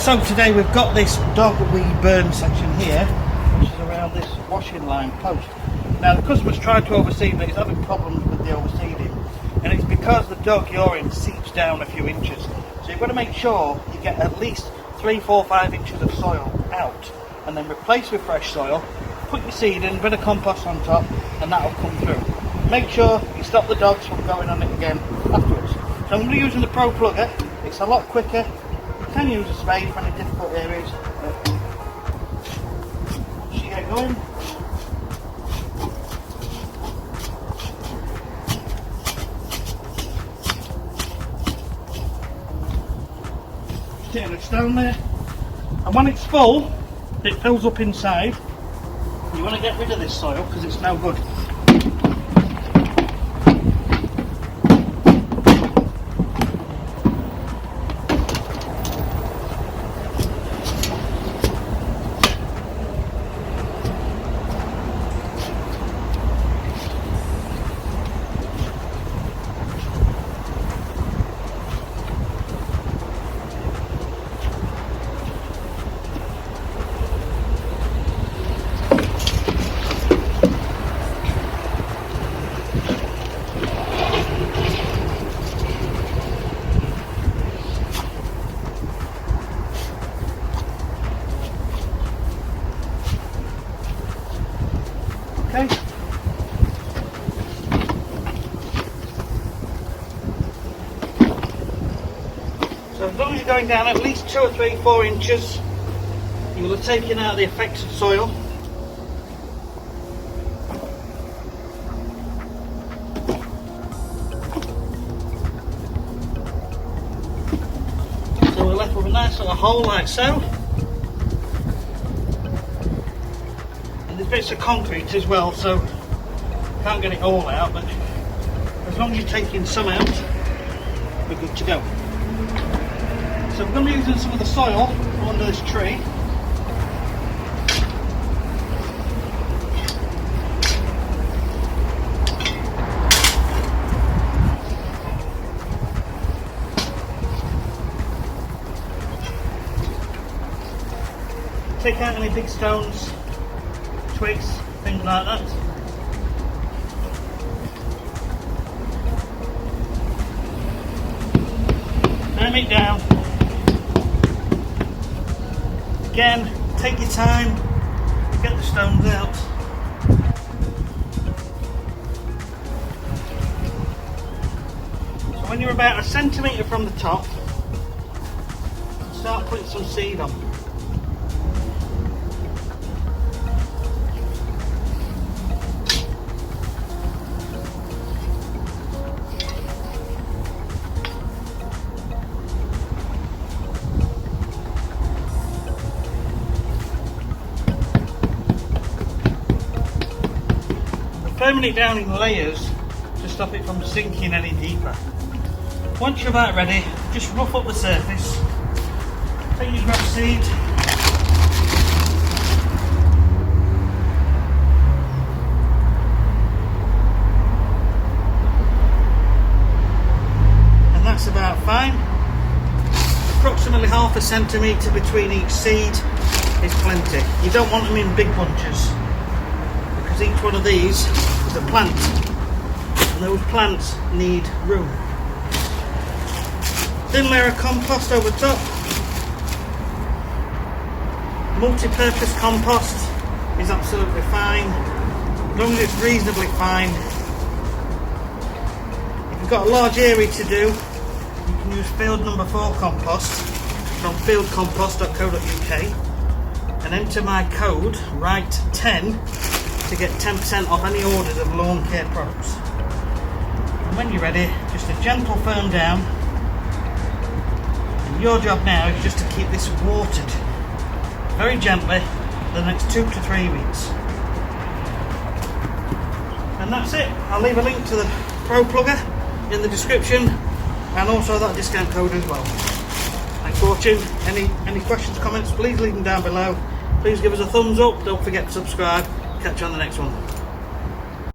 So today we've got this dog wee burn section here, which is around this washing line post. Now the customer's tried to overseed, but he's having problems with the overseeding, and it's because the dog urine seeps down a few inches. So you've got to make sure you get at least 3, 4, 5 inches of soil out, and then replace with fresh soil. Put your seed in, a bit of compost on top, and that'll come through. Make sure you stop the dogs from going on it again afterwards. So I'm going to be using the Pro Plugger. It's a lot quicker. You can use a spade for any difficult areas. Once you get going, stick it down there, and when it's full, it fills up inside. You want to get rid of this soil because it's no good. Okay. So as long as you're going down at least 2 or 3, 4 inches, you will have taken out the affected soil. So we're left with a nice little hole like so. Bits of concrete as well, so can't get it all out, but as long as you're taking some out, we're good to go. So we're going to be using some of the soil from under this tree. Take out any big stones, twigs, things like that. Turn it down. Again, take your time, get the stones out. So when you're about 1 centimetre from the top, start putting some seed on. Firming it down in layers to stop it from sinking any deeper. Once you're about ready, just rough up the surface. Take your grass seed, and that's about fine. Approximately 1/2 centimetre between each seed is plenty. You don't want them in big bunches, because each one of these is a plant, and those plants need room. Thin layer of compost over top. Multi-purpose compost is absolutely fine, as long as it's reasonably fine. If you've got a large area to do, you can use field number 4 compost from fieldcompost.co.uk and enter my code RIGHT10 to get 10% off any orders of lawn care products. And when you're ready, just a gentle firm down, and your job now is just to keep this watered very gently for the next 2 to 3 weeks. And that's it. I'll leave a link to the Pro Plugger in the description, and also that discount code as well. Thanks for watching. Any questions, comments, please leave them down below. Please give us a thumbs up, don't forget to subscribe. Catch you on the next one.